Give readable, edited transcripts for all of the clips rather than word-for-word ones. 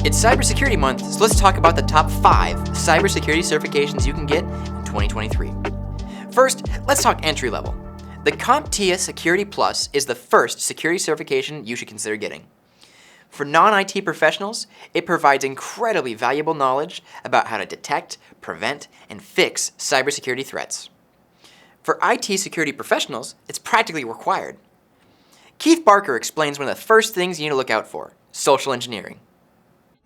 It's Cybersecurity Month, so let's talk about the top 5 cybersecurity certifications you can get in 2023. First, let's talk entry level. The CompTIA Security Plus is the first security certification you should consider getting. For non-IT professionals, it provides incredibly valuable knowledge about how to detect, prevent, and fix cybersecurity threats. For IT security professionals, it's practically required. Keith Barker explains one of the first things you need to look out for: social engineering.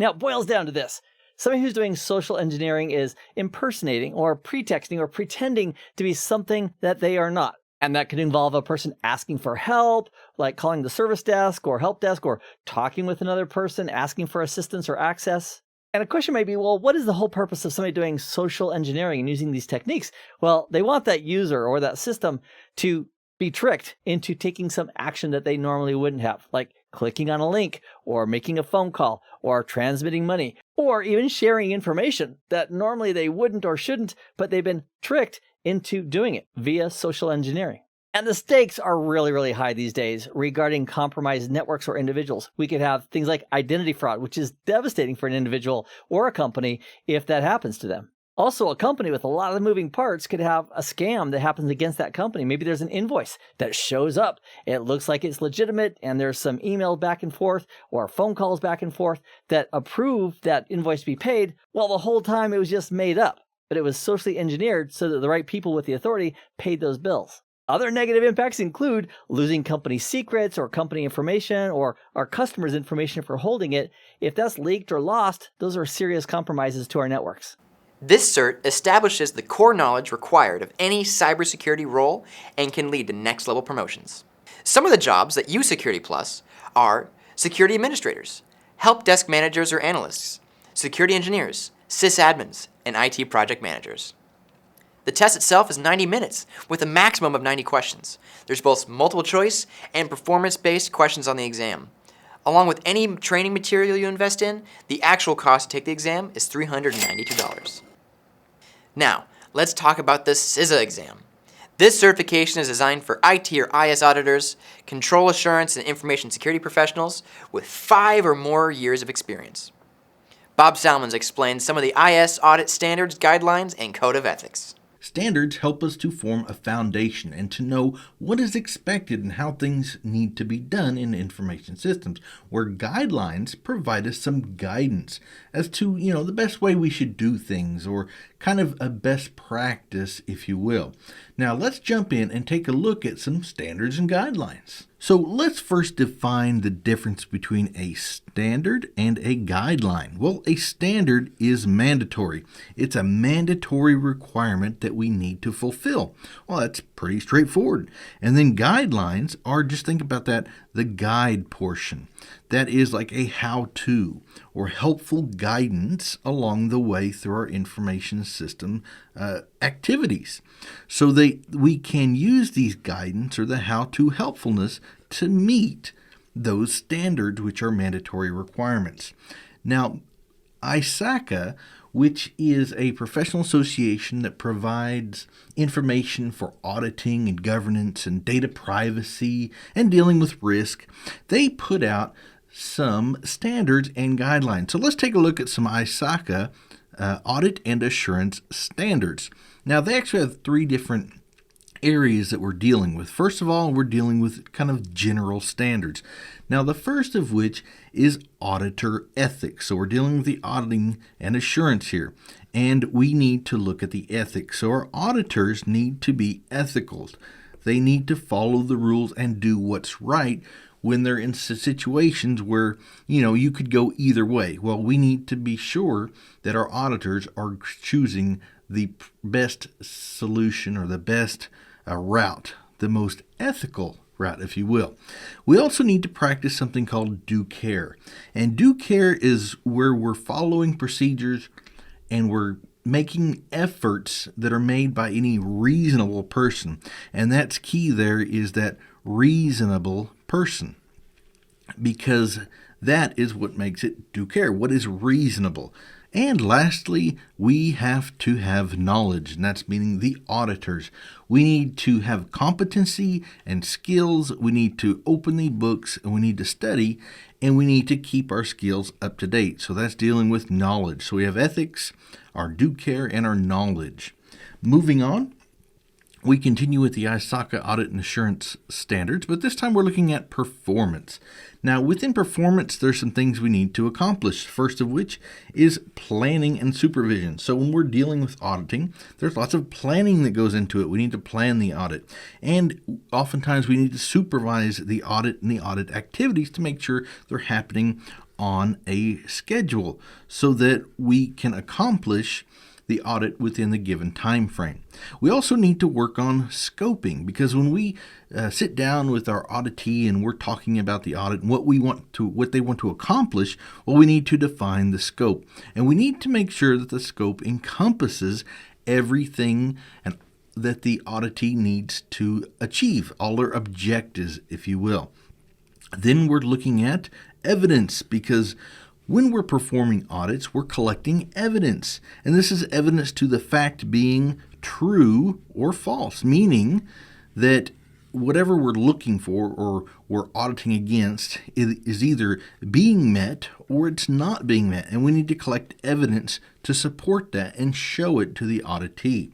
Now, it boils down to this. Somebody who's doing social engineering is impersonating or pretexting or pretending to be something that they are not. And that could involve a person asking for help, like calling the service desk or help desk, or talking with another person, asking for assistance or access. And a question may be, well, what is the whole purpose of somebody doing social engineering and using these techniques? Well, they want that user or that system to be tricked into taking some action that they normally wouldn't have, like clicking on a link or making a phone call or transmitting money or even sharing information that normally they wouldn't or shouldn't, but they've been tricked into doing it via social engineering. And the stakes are really, really high these days regarding compromised networks or individuals. We could have things like identity fraud, which is devastating for an individual or a company if that happens to them. Also, a company with a lot of moving parts could have a scam that happens against that company. Maybe there's an invoice that shows up. It looks like it's legitimate, and there's some email back and forth or phone calls back and forth that approve that invoice to be paid. Well, the whole time it was just made up, but it was socially engineered so that the right people with the authority paid those bills. Other negative impacts include losing company secrets or company information or our customers' information for holding it. If that's leaked or lost, those are serious compromises to our networks. This cert establishes the core knowledge required of any cybersecurity role and can lead to next-level promotions. Some of the jobs that use Security Plus are security administrators, help desk managers or analysts, security engineers, sysadmins, and IT project managers. The test itself is 90 minutes with a maximum of 90 questions. There's both multiple choice and performance-based questions on the exam. Along with any training material you invest in, the actual cost to take the exam is $392. Now, let's talk about the CISA exam. This certification is designed for IT or IS auditors, control assurance and information security professionals with 5 or more years of experience. Bob Salmons explains some of the IS audit standards, guidelines, and code of ethics. Standards help us to form a foundation and to know what is expected and how things need to be done in information systems, where guidelines provide us some guidance as to, the best way we should do things, or kind of a best practice, if you will. Now, let's jump in and take a look at some standards and guidelines. So let's first define the difference between a standard and a guideline. Well, a standard is mandatory. It's a mandatory requirement that we need to fulfill. Well, that's pretty straightforward. And then guidelines are, just think about that, the guide portion. That is like a how-to or helpful guidance along the way through our information system activities. So we can use these guidance or the how-to helpfulness to meet those standards, which are mandatory requirements. Now, ISACA, which is a professional association that provides information for auditing and governance and data privacy and dealing with risk, they put out some standards and guidelines. So let's take a look at some ISACA audit and assurance standards. Now, they actually have 3 different areas that we're dealing with. First of all, we're dealing with kind of general standards. Now, the first of which is auditor ethics. So we're dealing with the auditing and assurance here, and we need to look at the ethics. So our auditors need to be ethical. They need to follow the rules and do what's right when they're in situations where, you could go either way. Well, we need to be sure that our auditors are choosing the best solution or the best route, the most ethical route, if you will. We also need to practice something called due care. And due care is where we're following procedures and we're making efforts that are made by any reasonable person. And that's key there, is that reasonable person, because that is what makes it due care. What is reasonable? And lastly, we have to have knowledge, and that's meaning the auditors. We need to have competency and skills. We need to open the books, and we need to study, and we need to keep our skills up to date. So that's dealing with knowledge. So we have ethics, our due care, and our knowledge. Moving on, we continue with the ISACA audit and assurance standards, but this time we're looking at performance. Now, within performance, there's some things we need to accomplish, first of which is planning and supervision. So when we're dealing with auditing, there's lots of planning that goes into it. We need to plan the audit, and oftentimes we need to supervise the audit and the audit activities to make sure they're happening on a schedule so that we can accomplish the audit within the given time frame. We also need to work on scoping, because when we sit down with our auditee and we're talking about the audit and what they want to accomplish, well, we need to define the scope, and we need to make sure that the scope encompasses everything and that the auditee needs to achieve, all their objectives, if you will. Then we're looking at evidence, because when we're performing audits, we're collecting evidence, and this is evidence to the fact being true or false, meaning that whatever we're looking for or we're auditing against is either being met or it's not being met, and we need to collect evidence to support that and show it to the auditee.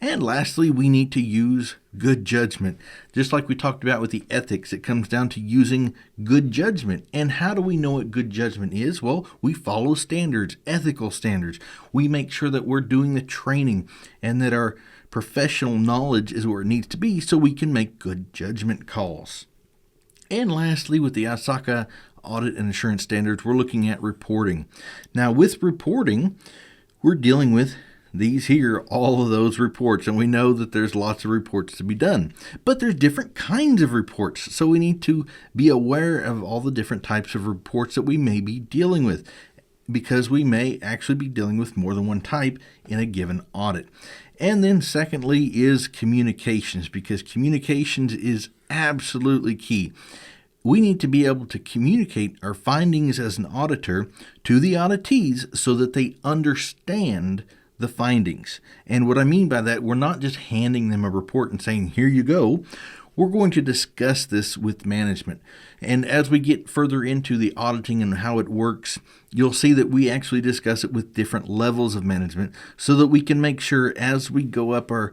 And lastly, we need to use good judgment. Just like we talked about with the ethics, it comes down to using good judgment. And how do we know what good judgment is? Well, we follow standards, ethical standards. We make sure that we're doing the training and that our professional knowledge is where it needs to be so we can make good judgment calls. And lastly, with the ISACA audit and assurance standards, we're looking at reporting. Now, with reporting, we're dealing with these here, all of those reports, and we know that there's lots of reports to be done, but there's different kinds of reports, so we need to be aware of all the different types of reports that we may be dealing with, because we may actually be dealing with more than one type in a given audit. And then secondly is communications, because communications is absolutely key. We need to be able to communicate our findings as an auditor to the auditees so that they understand the findings. And what I mean by that, we're not just handing them a report and saying, here you go. We're going to discuss this with management. And as we get further into the auditing and how it works, you'll see that we actually discuss it with different levels of management so that we can make sure as we go up our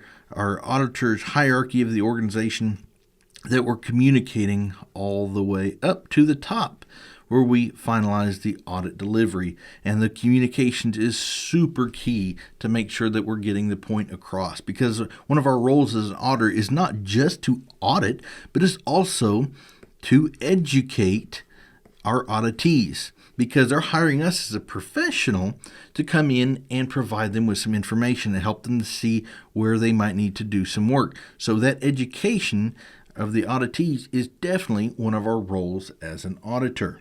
auditor's hierarchy of the organization that we're communicating all the way up to the top, where we finalize the audit delivery. And the communications is super key to make sure that we're getting the point across, because one of our roles as an auditor is not just to audit, but it's also to educate our auditees, because they're hiring us as a professional to come in and provide them with some information to help them to see where they might need to do some work. So that education of the auditees is definitely one of our roles as an auditor.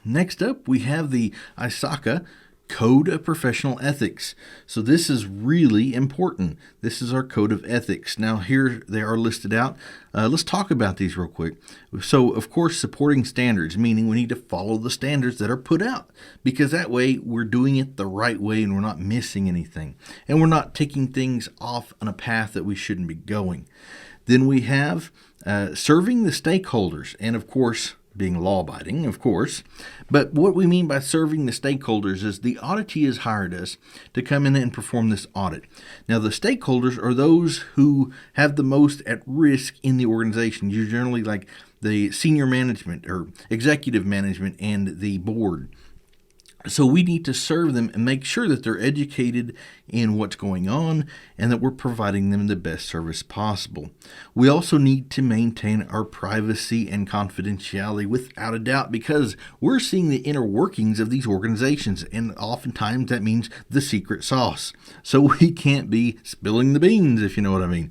Next up, we have the ISACA Code of Professional Ethics. So this is really important. This is our Code of Ethics. Now here they are listed out. Let's talk about these real quick. So of course, supporting standards, meaning we need to follow the standards that are put out, because that way we're doing it the right way and we're not missing anything. And we're not taking things off on a path that we shouldn't be going. Then we have serving the stakeholders, and of course, being law-abiding, of course. But what we mean by serving the stakeholders is the auditee has hired us to come in and perform this audit. Now, the stakeholders are those who have the most at risk in the organization. You're generally like the senior management or executive management and the board. So we need to serve them and make sure that they're educated in what's going on and that we're providing them the best service possible. We also need to maintain our privacy and confidentiality without a doubt, because we're seeing the inner workings of these organizations, and oftentimes that means the secret sauce. So we can't be spilling the beans, if you know what I mean.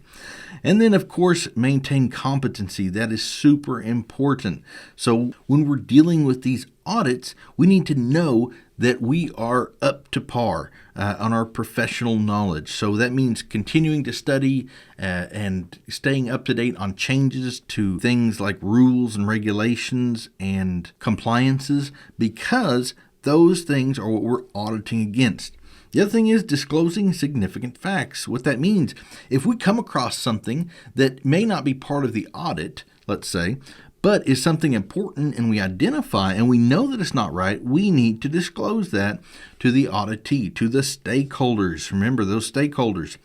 And then, of course, maintain competency. That is super important. So when we're dealing with these audits, we need to know that we are up to par on our professional knowledge. So that means continuing to study and staying up to date on changes to things like rules and regulations and compliances, because those things are what we're auditing against. The other thing is disclosing significant facts. What that means, if we come across something that may not be part of the audit, let's say, but is something important and we identify and we know that it's not right, we need to disclose that to the auditee, to the stakeholders. Remember those stakeholders.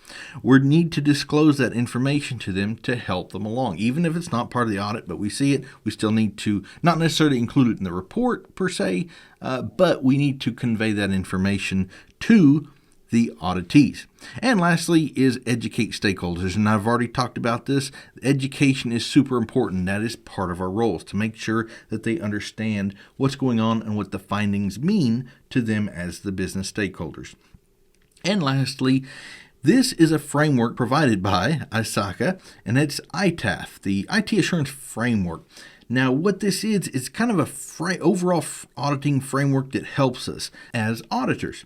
We need to disclose that information to them to help them along. Even if it's not part of the audit, but we see it, we still need to not necessarily include it in the report per se, but we need to convey that information to the auditees. And lastly is educate stakeholders. And I've already talked about this. Education is super important. That is part of our roles, to make sure that they understand what's going on and what the findings mean to them as the business stakeholders. And lastly, this is a framework provided by ISACA, and it's ITAF, the IT Assurance Framework. Now, what this is kind of a overall auditing framework that helps us as auditors.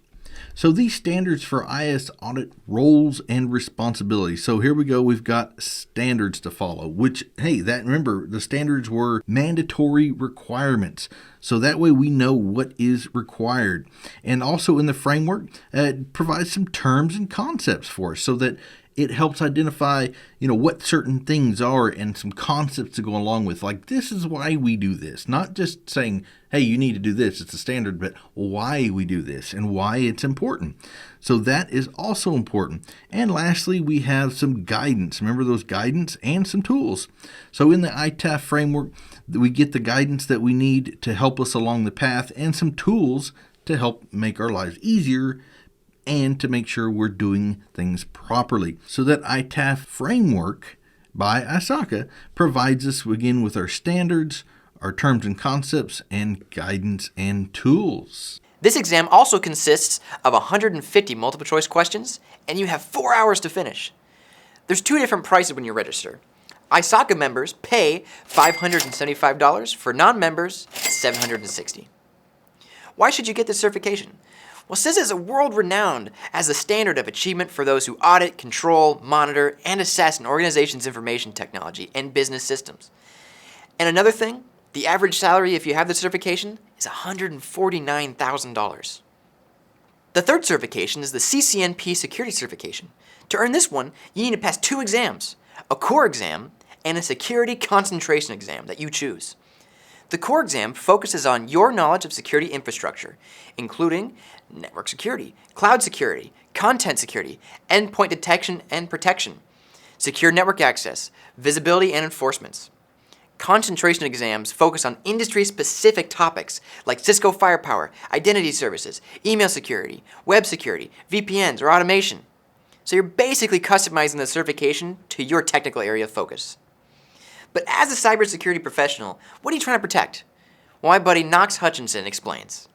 So these standards for IS audit roles and responsibilities. So here we go. We've got standards to follow, which, hey, remember, the standards were mandatory requirements. So that way we know what is required. And also in the framework, it provides some terms and concepts for us so that it helps identify, what certain things are and some concepts to go along with. Like, this is why we do this. Not just saying, hey, you need to do this, it's a standard, but why we do this and why it's important. So that is also important. And lastly, we have some guidance. Remember those guidance and some tools. So in the ITAF framework, we get the guidance that we need to help us along the path and some tools to help make our lives easier and to make sure we're doing things properly. So that ITAF framework by ISACA provides us, again, with our standards, our terms and concepts, and guidance and tools. This exam also consists of 150 multiple choice questions, and you have 4 hours to finish. There's 2 different prices when you register. ISACA members pay $575, for non-members, $760. Why should you get this certification? Well, CISA is world-renowned as the standard of achievement for those who audit, control, monitor, and assess an organization's information technology and business systems. And another thing, the average salary if you have the certification is $149,000. The third certification is the CCNP Security certification. To earn this one, you need to pass 2 exams, a core exam and a security concentration exam that you choose. The core exam focuses on your knowledge of security infrastructure, including network security, cloud security, content security, endpoint detection and protection, secure network access, visibility and enforcements. Concentration exams focus on industry-specific topics like Cisco firepower, identity services, email security, web security, VPNs, or automation. So you're basically customizing the certification to your technical area of focus. But as a cybersecurity professional, what are you trying to protect? Well, my buddy Knox Hutchinson explains.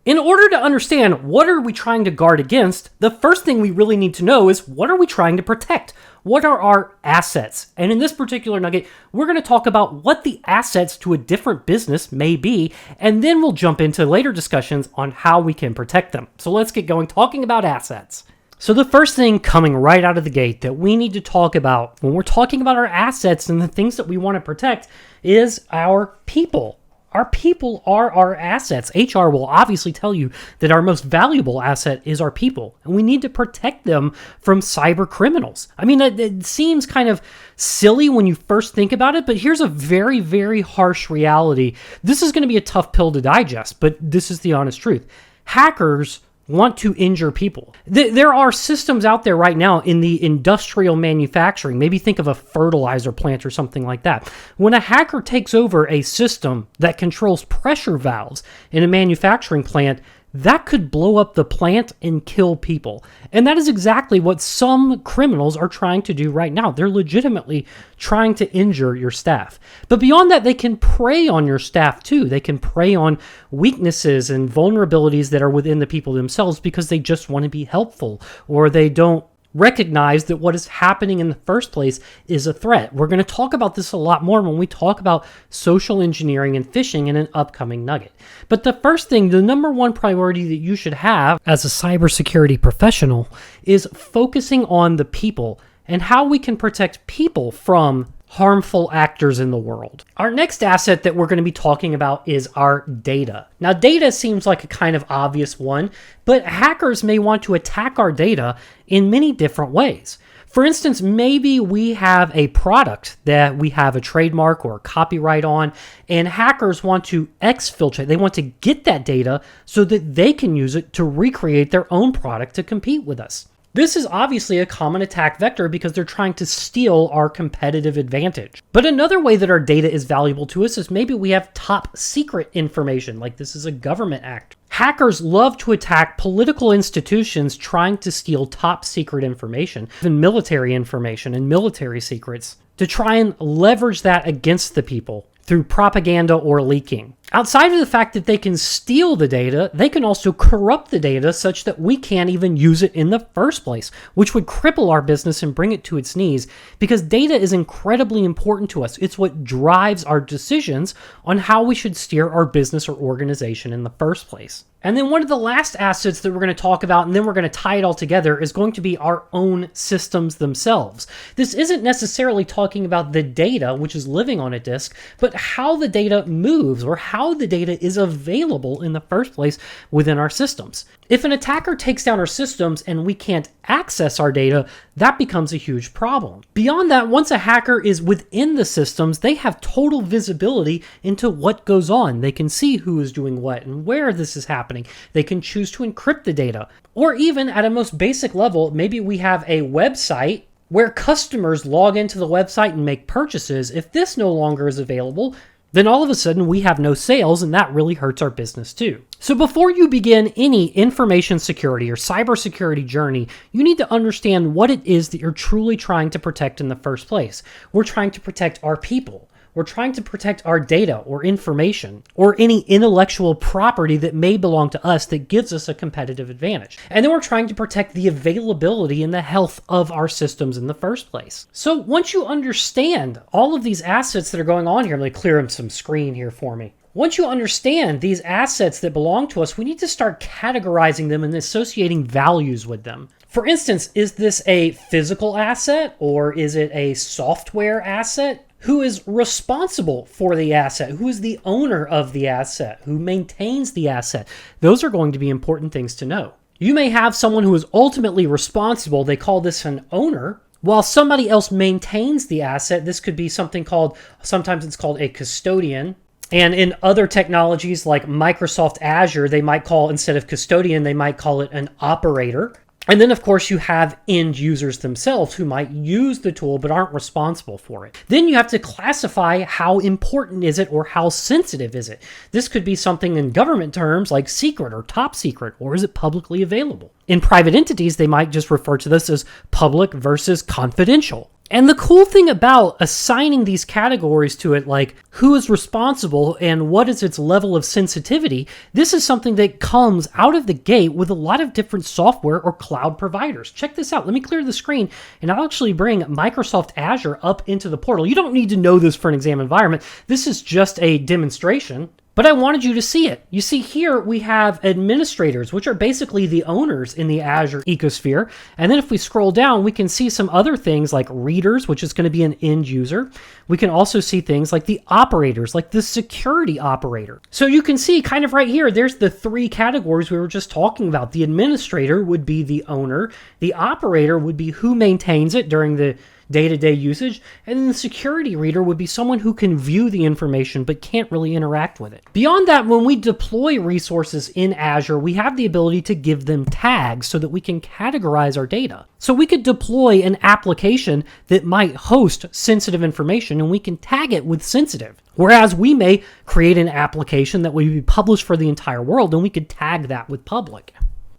In order to understand what are we trying to guard against, the first thing we really need to know is what are we trying to protect? What are our assets? And in this particular nugget, we're going to talk about what the assets to a different business may be, and then we'll jump into later discussions on how we can protect them. So let's get going talking about assets. So the first thing coming right out of the gate that we need to talk about when we're talking about our assets and the things that we want to protect is our people. Our people are our assets. HR will obviously tell you that our most valuable asset is our people, and we need to protect them from cyber criminals. I mean, it seems kind of silly when you first think about it, but here's a very, very harsh reality. This is going to be a tough pill to digest, but this is the honest truth. Hackers want to injure people. There are systems out there right now in the industrial manufacturing. Maybe think of a fertilizer plant or something like that. When a hacker takes over a system that controls pressure valves in a manufacturing plant, that could blow up the plant and kill people. And that is exactly what some criminals are trying to do right now. They're legitimately trying to injure your staff. But beyond that, they can prey on your staff too. They can prey on weaknesses and vulnerabilities that are within the people themselves because they just want to be helpful, or they don't recognize that what is happening in the first place is a threat. We're going to talk about this a lot more when we talk about social engineering and phishing in an upcoming nugget. But the first thing, the number one priority that you should have as a cybersecurity professional is focusing on the people and how we can protect people from harmful actors in the world. Our next asset that we're going to be talking about is our data. Now, data seems like a kind of obvious one, but hackers may want to attack our data in many different ways. For instance, maybe we have a product that we have a trademark or a copyright on, and hackers want to exfiltrate. They want to get that data so that they can use it to recreate their own product to compete with us. This is obviously a common attack vector because they're trying to steal our competitive advantage. But another way that our data is valuable to us is maybe we have top secret information, like this is a government act. Hackers love to attack political institutions trying to steal top secret information, even military information and military secrets, to try and leverage that against the people through propaganda or leaking. Outside of the fact that they can steal the data, they can also corrupt the data such that we can't even use it in the first place, which would cripple our business and bring it to its knees, because data is incredibly important to us. It's what drives our decisions on how we should steer our business or organization in the first place. And then one of the last assets that we're going to talk about, and then we're going to tie it all together, is going to be our own systems themselves. This isn't necessarily talking about the data, which is living on a disk, but how the data moves or how the data is available in the first place within our systems. If an attacker takes down our systems and we can't access our data, that becomes a huge problem. Beyond that, once a hacker is within the systems, they have total visibility into what goes on. They can see who is doing what and where this is happening. They can choose to encrypt the data. Or even at a most basic level, maybe we have a website where customers log into the website and make purchases. If this no longer is available, then all of a sudden we have no sales, and that really hurts our business too. So before you begin any information security or cybersecurity journey, you need to understand what it is that you're truly trying to protect in the first place. We're trying to protect our people. We're trying to protect our data or information or any intellectual property that may belong to us that gives us a competitive advantage. And then we're trying to protect the availability and the health of our systems in the first place. So once you understand all of these assets that are going on here, I'm going to clear some screen here for me. Once you understand these assets that belong to us, we need to start categorizing them and associating values with them. For instance, is this a physical asset or is it a software asset? Who is responsible for the asset? Who is the owner of the asset? Who maintains the asset? Those are going to be important things to know. You may have someone who is ultimately responsible. They call this an owner. While somebody else maintains the asset, this could be something called, sometimes it's called a custodian. And in other technologies like Microsoft Azure, they might call, instead of custodian, they might call it an operator. And then, of course, you have end users themselves who might use the tool but aren't responsible for it. Then you have to classify how important is it or how sensitive is it. This could be something in government terms like secret or top secret, or is it publicly available? In private entities, they might just refer to this as public versus confidential. And the cool thing about assigning these categories to it, like who is responsible and what is its level of sensitivity, this is something that comes out of the gate with a lot of different software or cloud providers. Check this out. Let me clear the screen, and I'll actually bring Microsoft Azure up into the portal. You don't need to know this for an exam environment. This is just a demonstration. But I wanted you to see it. You see here we have administrators, which are basically the owners in the Azure ecosphere. And then if we scroll down, we can see some other things like readers, which is going to be an end user. We can also see things like the operators, like the security operator. So you can see kind of right here, there's the three categories we were just talking about. The administrator would be the owner. The operator would be who maintains it during the day-to-day usage, and then the security reader would be someone who can view the information but can't really interact with it. Beyond that, when we deploy resources in Azure, we have the ability to give them tags so that we can categorize our data. So we could deploy an application that might host sensitive information, and we can tag it with sensitive. Whereas we may create an application that would be published for the entire world, and we could tag that with public.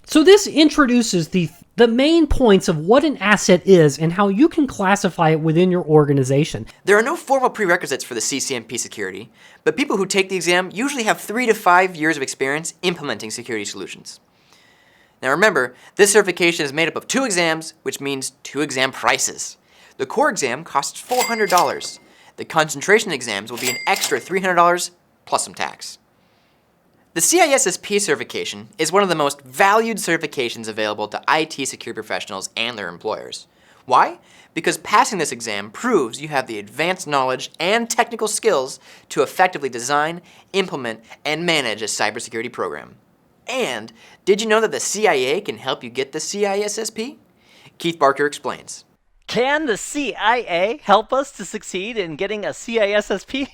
So this introduces the main points of what an asset is and how you can classify it within your organization. There are no formal prerequisites for the CCNP security, but people who take the exam usually have 3 to 5 years of experience implementing security solutions. Now remember, this certification is made up of 2 exams, which means 2 exam prices. The core exam costs $400. The concentration exams will be an extra $300 plus some tax. The CISSP certification is one of the most valued certifications available to IT security professionals and their employers. Why? Because passing this exam proves you have the advanced knowledge and technical skills to effectively design, implement, and manage a cybersecurity program. And did you know that the CIA can help you get the CISSP? Keith Barker explains. Can the CIA help us to succeed in getting a CISSP?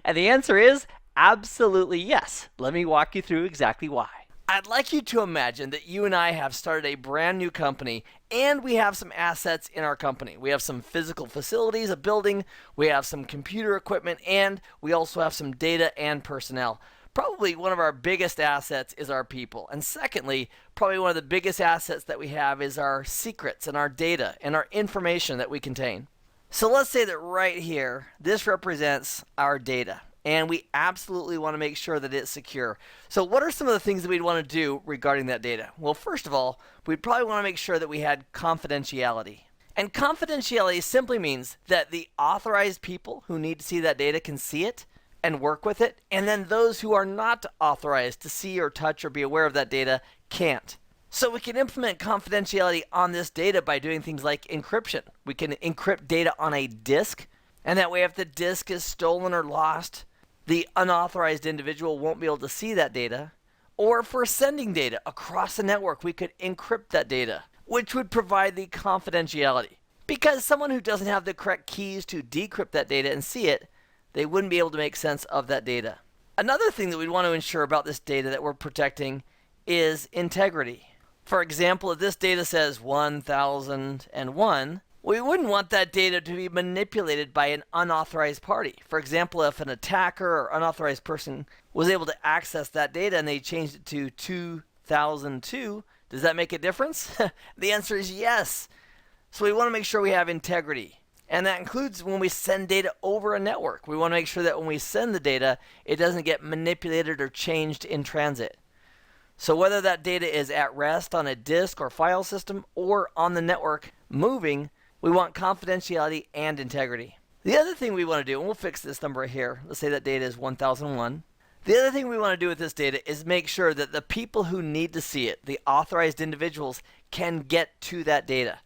And the answer is absolutely yes. Let me walk you through exactly why. I'd like you to imagine that you and I have started a brand new company and we have some assets in our company. We have some physical facilities, a building, we have some computer equipment, and we also have some data and personnel. Probably one of our biggest assets is our people. And secondly, probably one of the biggest assets that we have is our secrets and our data and our information that we contain. So let's say that right here, this represents our data. And we absolutely want to make sure that it's secure. So what are some of the things that we'd want to do regarding that data? Well, first of all, we'd probably want to make sure that we had confidentiality. And confidentiality simply means that the authorized people who need to see that data can see it and work with it, and then those who are not authorized to see or touch or be aware of that data can't. So we can implement confidentiality on this data by doing things like encryption. We can encrypt data on a disk, and that way if the disk is stolen or lost, the unauthorized individual won't be able to see that data. Or for sending data across the network, we could encrypt that data, which would provide the confidentiality. Because someone who doesn't have the correct keys to decrypt that data and see it, they wouldn't be able to make sense of that data. Another thing that we'd want to ensure about this data that we're protecting is integrity. For example, if this data says 1001, we wouldn't want that data to be manipulated by an unauthorized party. For example, if an attacker or unauthorized person was able to access that data and they changed it to 2002, does that make a difference? The answer is yes. So we want to make sure we have integrity. And that includes when we send data over a network. We want to make sure that when we send the data, it doesn't get manipulated or changed in transit. So whether that data is at rest on a disk or file system or on the network moving, we want confidentiality and integrity. The other thing we want to do, and we'll fix this number here. Let's say that data is 1001. The other thing we want to do with this data is make sure that the people who need to see it, the authorized individuals, can get to that data.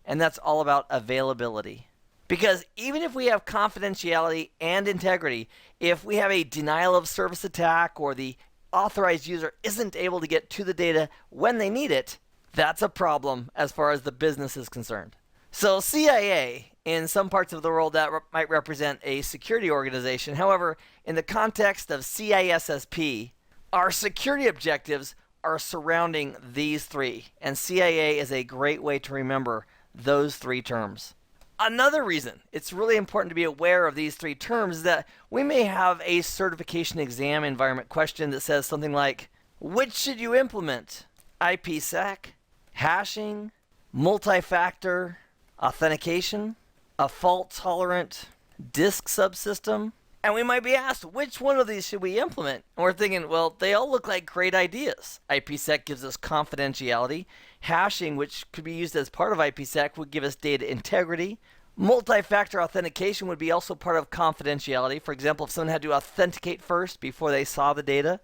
And that's all about availability. Because even if we have confidentiality and integrity, if we have a denial of service attack or the authorized user isn't able to get to the data when they need it, that's a problem as far as the business is concerned. So CIA, in some parts of the world that might represent a security organization. However, in the context of CISSP, our security objectives are surrounding these three. And CIA is a great way to remember those three terms. Another reason it's really important to be aware of these three terms is that we may have a certification exam environment question that says something like, which should you implement? IPsec, hashing, multi-factor authentication, a fault-tolerant disk subsystem? And we might be asked, which one of these should we implement? And we're thinking, well, they all look like great ideas. IPsec gives us confidentiality. Hashing, which could be used as part of IPsec, would give us data integrity. Multi-factor authentication would be also part of confidentiality. For example, if someone had to authenticate first before they saw the data,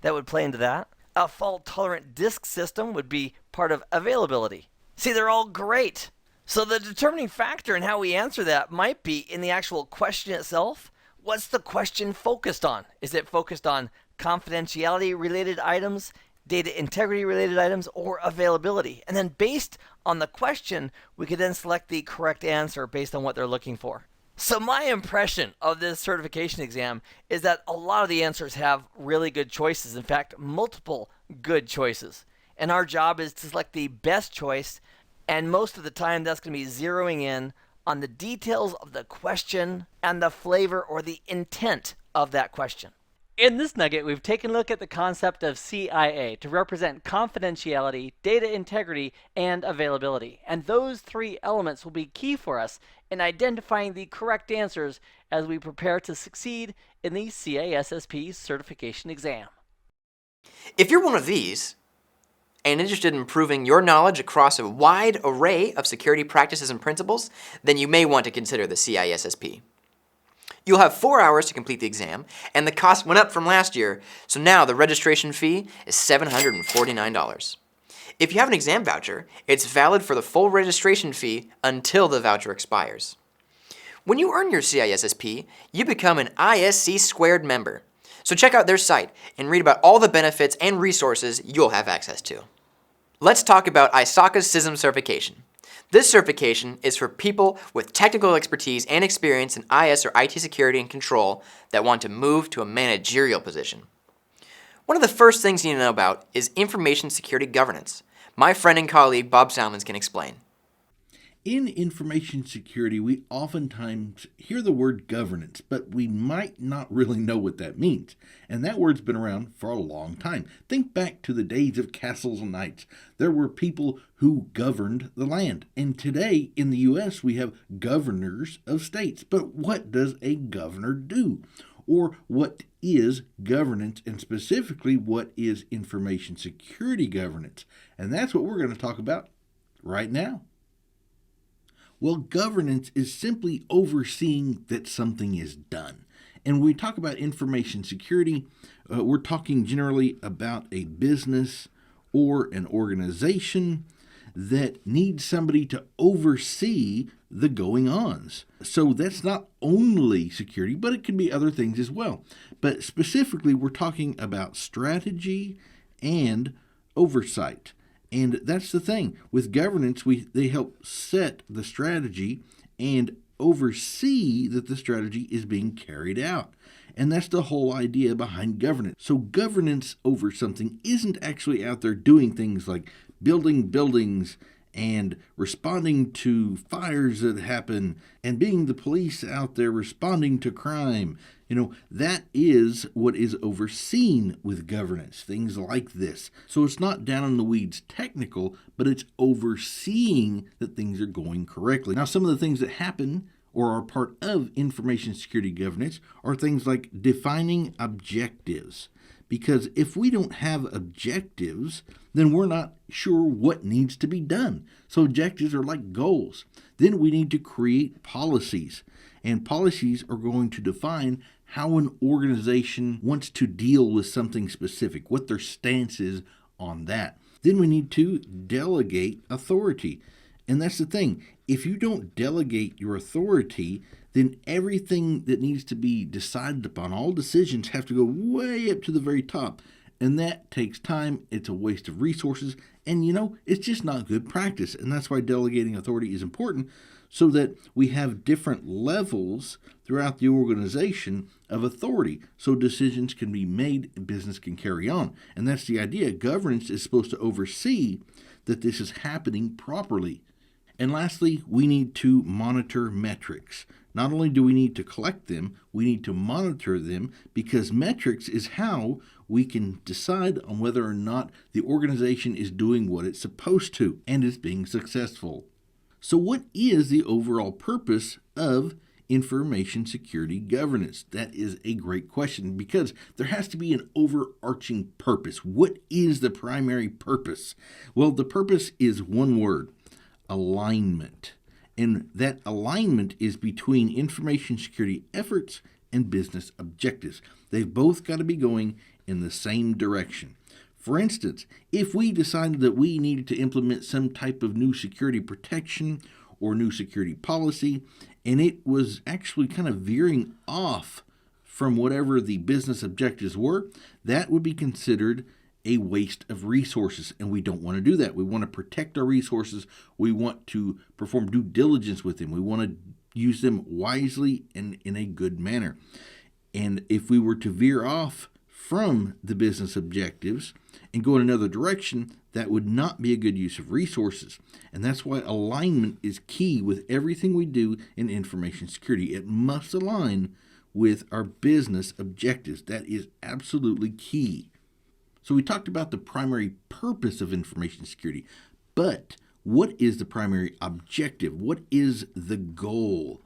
that would play into that. A fault-tolerant disk system would be part of availability. See, they're all great. So the determining factor in how we answer that might be in the actual question itself. What's the question focused on? Is it focused on confidentiality-related items, data integrity-related items, or availability? And then based on the question, we could then select the correct answer based on what they're looking for. So my impression of this certification exam is that a lot of the answers have really good choices. In fact, multiple good choices. And our job is to select the best choice, and most of the time that's going to be zeroing in on the details of the question and the flavor or the intent of that question. In this nugget, we've taken a look at the concept of CIA to represent confidentiality, data integrity, and availability. And those three elements will be key for us in identifying the correct answers as we prepare to succeed in the CISSP certification exam. If you're one of these, and interested in improving your knowledge across a wide array of security practices and principles, then you may want to consider the CISSP. You'll have 4 hours to complete the exam, and the cost went up from last year, so now the registration fee is $749. If you have an exam voucher, it's valid for the full registration fee until the voucher expires. When you earn your CISSP, you become an ISC Squared member. So check out their site and read about all the benefits and resources you'll have access to. Let's talk about ISACA's CISM certification. This certification is for people with technical expertise and experience in IS or IT security and control that want to move to a managerial position. One of the first things you need to know about is information security governance. My friend and colleague Bob Salmons can explain. In information security, we oftentimes hear the word governance, but we might not really know what that means. And that word's been around for a long time. Think back to the days of castles and knights. There were people who governed the land. And today in the U.S., we have governors of states. But what does a governor do? Or what is governance, and specifically what is information security governance? And that's what we're going to talk about right now. Well, governance is simply overseeing that something is done. And when we talk about information security, we're talking generally about a business or an organization that needs somebody to oversee the going-ons. So that's not only security, but it can be other things as well. But specifically, we're talking about strategy and oversight. And that's the thing. With governance, they help set the strategy and oversee that the strategy is being carried out. And that's the whole idea behind governance. So governance over something isn't actually out there doing things like building buildings and responding to fires that happen and being the police out there responding to crime. That is what is overseen with governance, things like this. So it's not down in the weeds technical, but it's overseeing that things are going correctly. Now, some of the things that happen or are part of information security governance are things like defining objectives. Because if we don't have objectives, then we're not sure what needs to be done. So objectives are like goals. Then we need to create policies. And policies are going to define how an organization wants to deal with something specific, what their stance is on that. Then we need to delegate authority. And that's the thing. If you don't delegate your authority, then everything that needs to be decided upon, all decisions have to go way up to the very top. And that takes time, it's a waste of resources, and it's just not good practice. And that's why delegating authority is important, so that we have different levels throughout the organization of authority, so decisions can be made and business can carry on. And that's the idea. Governance is supposed to oversee that this is happening properly. And lastly, we need to monitor metrics. Not only do we need to collect them, we need to monitor them, because metrics is how we can decide on whether or not the organization is doing what it's supposed to and is being successful. So what is the overall purpose of information security governance? That is a great question, because there has to be an overarching purpose. What is the primary purpose? Well, the purpose is one word: alignment. And that alignment is between information security efforts and business objectives. They've both got to be going in the same direction. For instance, if we decided that we needed to implement some type of new security protection or new security policy, and it was actually kind of veering off from whatever the business objectives were, that would be considered a waste of resources, and we don't want to do that. We want to protect our resources. We want to perform due diligence with them. We want to use them wisely and in a good manner. And if we were to veer off from the business objectives and go in another direction, that would not be a good use of resources. And that's why alignment is key with everything we do in information security. It must align with our business objectives. That is absolutely key. So we talked about the primary purpose of information security, but what is the primary objective? What is the goal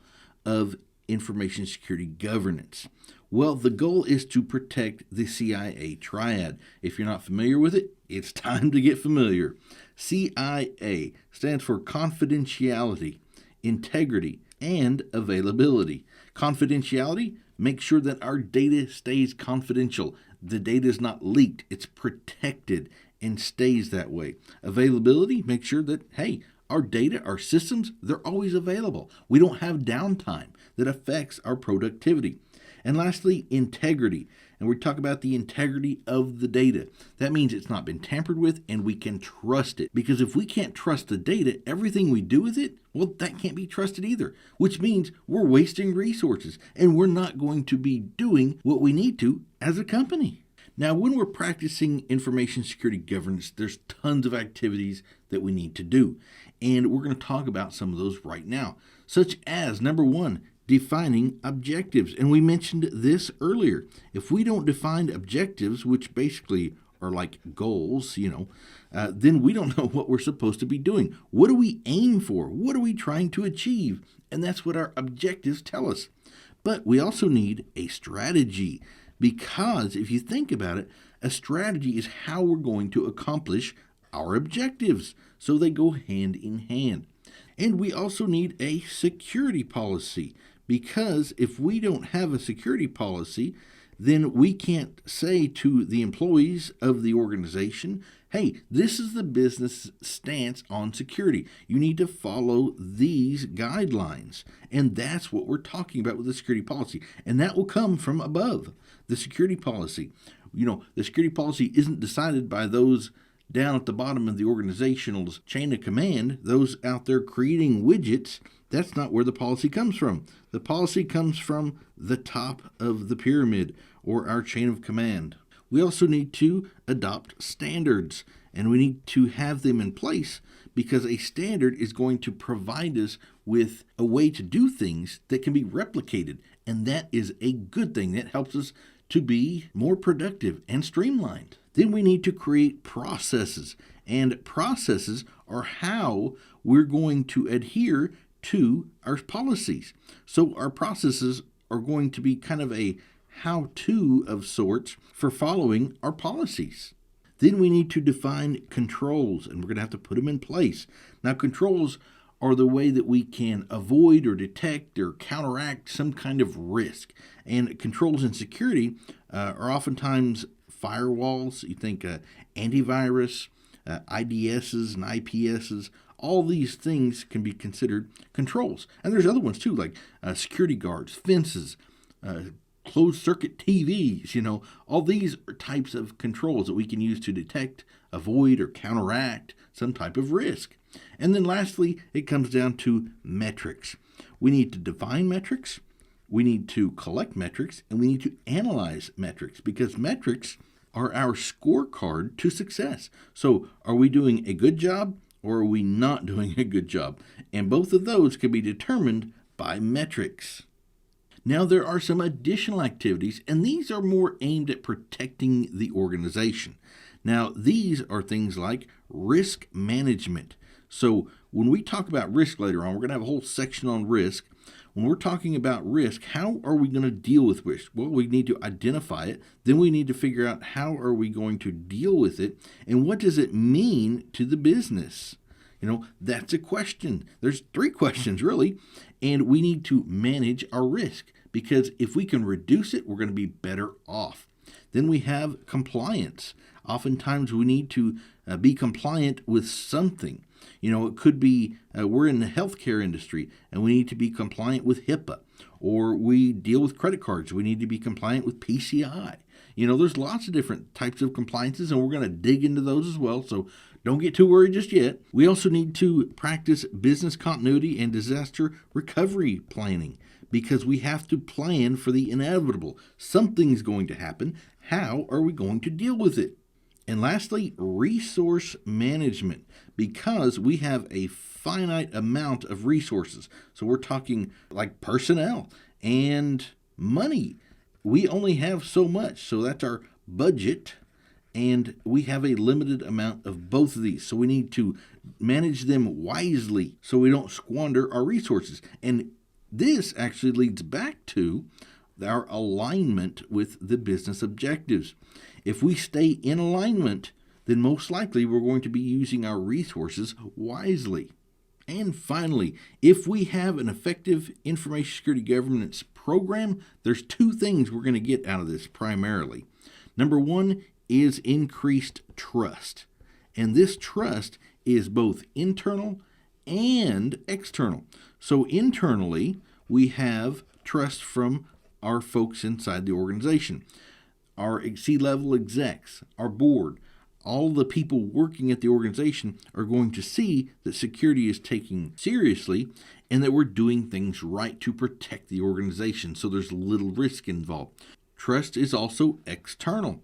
of information security governance? Well, the goal is to protect the CIA triad. If you're not familiar with it, it's time to get familiar. CIA stands for confidentiality, integrity, and availability. Confidentiality: make sure that our data stays confidential. the data is not leaked, it's protected and stays that way. Availability, make sure that, hey, our data, our systems, they're always available. We don't have downtime that affects our productivity. And lastly, integrity. And we talk about the integrity of the data. That means it's not been tampered with and we can trust it. Because if we can't trust the data, everything we do with it, well, that can't be trusted either. Which means we're wasting resources and we're not going to be doing what we need to as a company. Now, when we're practicing information security governance, there's tons of activities that we need to do. And we're going to talk about some of those right now, such as, number one, defining objectives. And we mentioned this earlier. If we don't define objectives, which basically are like goals, then we don't know what we're supposed to be doing. What do we aim for? What are we trying to achieve? And that's what our objectives tell us. But we also need a strategy. Because if you think about it, a strategy is how we're going to accomplish our objectives. So they go hand in hand. And we also need a security policy. Because if we don't have a security policy, then we can't say to the employees of the organization, hey, this is the business stance on security. You need to follow these guidelines. And that's what we're talking about with the security policy. And that will come from above, the security policy. The security policy isn't decided by those down at the bottom of the organizational chain of command, those out there creating widgets. That's not where the policy comes from. The policy comes from the top of the pyramid or our chain of command. We also need to adopt standards, and we need to have them in place because a standard is going to provide us with a way to do things that can be replicated, and that is a good thing. That helps us to be more productive and streamlined. Then we need to create processes, and processes are how we're going to adhere to our policies. So our processes are going to be kind of a how-to of sorts for following our policies. Then we need to define controls, and we're going to have to put them in place. Now, controls are the way that we can avoid or detect or counteract some kind of risk. And controls in security are oftentimes firewalls. You think antivirus, IDSs and IPSs. All these things can be considered controls. And there's other ones too, like security guards, fences, closed circuit TVs, all these are types of controls that we can use to detect, avoid, or counteract some type of risk. And then lastly, it comes down to metrics. We need to define metrics, we need to collect metrics, and we need to analyze metrics because metrics are our scorecard to success. So are we doing a good job or are we not doing a good job? And both of those can be determined by metrics. Now, there are some additional activities, and these are more aimed at protecting the organization. Now, these are things like risk management. So when we talk about risk later on, we're going to have a whole section on risk. When we're talking about risk, how are we going to deal with risk? Well, we need to identify it. Then we need to figure out how are we going to deal with it, and what does it mean to the business? That's a question. There's 3 questions, really. And we need to manage our risk because if we can reduce it, we're going to be better off. Then we have compliance. Oftentimes we need to be compliant with something. It could be we're in the healthcare industry and we need to be compliant with HIPAA, or we deal with credit cards. We need to be compliant with PCI. There's lots of different types of compliances, and we're going to dig into those as well. So don't get too worried just yet. We also need to practice business continuity and disaster recovery planning because we have to plan for the inevitable. Something's going to happen. How are we going to deal with it? And lastly, resource management, because we have a finite amount of resources. So we're talking like personnel and money. We only have so much, so that's our budget, and we have a limited amount of both of these. So we need to manage them wisely so we don't squander our resources. And this actually leads back to our alignment with the business objectives. If we stay in alignment, then most likely we're going to be using our resources wisely. And finally, if we have an effective information security governance program, there's 2 things we're going to get out of this primarily. Number one is increased trust. And this trust is both internal and external. So internally, we have trust from our folks inside the organization, our C-level execs, our board. All the people working at the organization are going to see that security is taken seriously and that we're doing things right to protect the organization, so there's little risk involved. Trust is also external,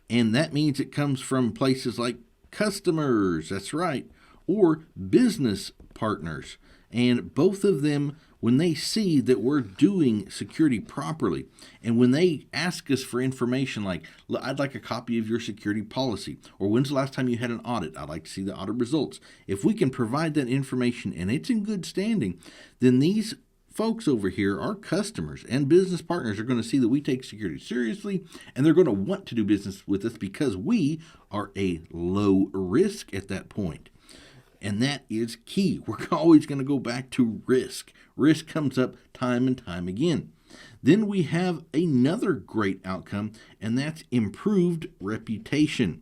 and that means it comes from places like customers, that's right, or business partners. And both of them, when they see that we're doing security properly, and when they ask us for information like, I'd like a copy of your security policy, or when's the last time you had an audit, I'd like to see the audit results. If we can provide that information and it's in good standing, then these folks over here, our customers and business partners, are going to see that we take security seriously, and they're going to want to do business with us because we are a low risk at that point. And that is key. We're always going to go back to risk. Risk comes up time and time again. Then we have another great outcome, and that's improved reputation.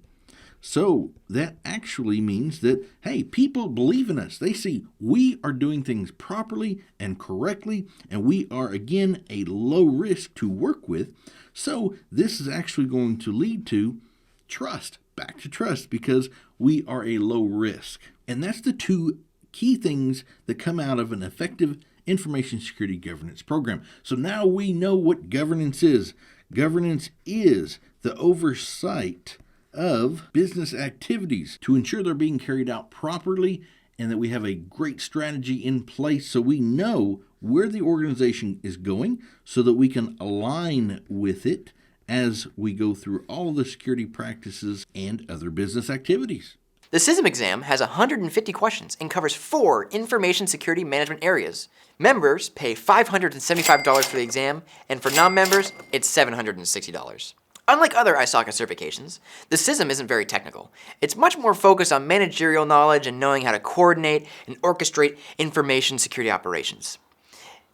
So that actually means that, hey, people believe in us. They see we are doing things properly and correctly, and we are, again, a low risk to work with. So this is actually going to lead to trust, back to trust, because we are a low risk. And that's the two key things that come out of an effective information security governance program. So now we know what governance is. Governance is the oversight of business activities to ensure they're being carried out properly and that we have a great strategy in place so we know where the organization is going so that we can align with it as we go through all of the security practices and other business activities. The CISM exam has 150 questions and covers 4 information security management areas. Members pay $575 for the exam, and for non-members, it's $760. Unlike other ISACA certifications, the CISM isn't very technical. It's much more focused on managerial knowledge and knowing how to coordinate and orchestrate information security operations.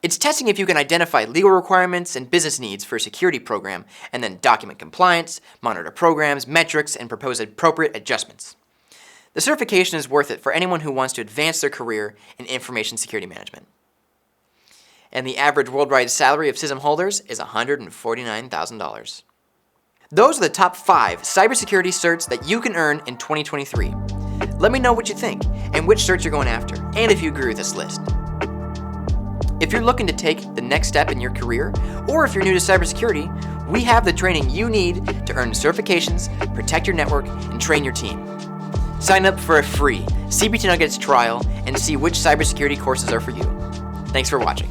It's testing if you can identify legal requirements and business needs for a security program, and then document compliance, monitor programs, metrics, and propose appropriate adjustments. The certification is worth it for anyone who wants to advance their career in information security management. And the average worldwide salary of CISM holders is $149,000. Those are the top 5 cybersecurity certs that you can earn in 2023. Let me know what you think and which certs you're going after, and if you agree with this list. If you're looking to take the next step in your career, or if you're new to cybersecurity, we have the training you need to earn certifications, protect your network, and train your team. Sign up for a free CBT Nuggets trial and see which cybersecurity courses are for you. Thanks for watching.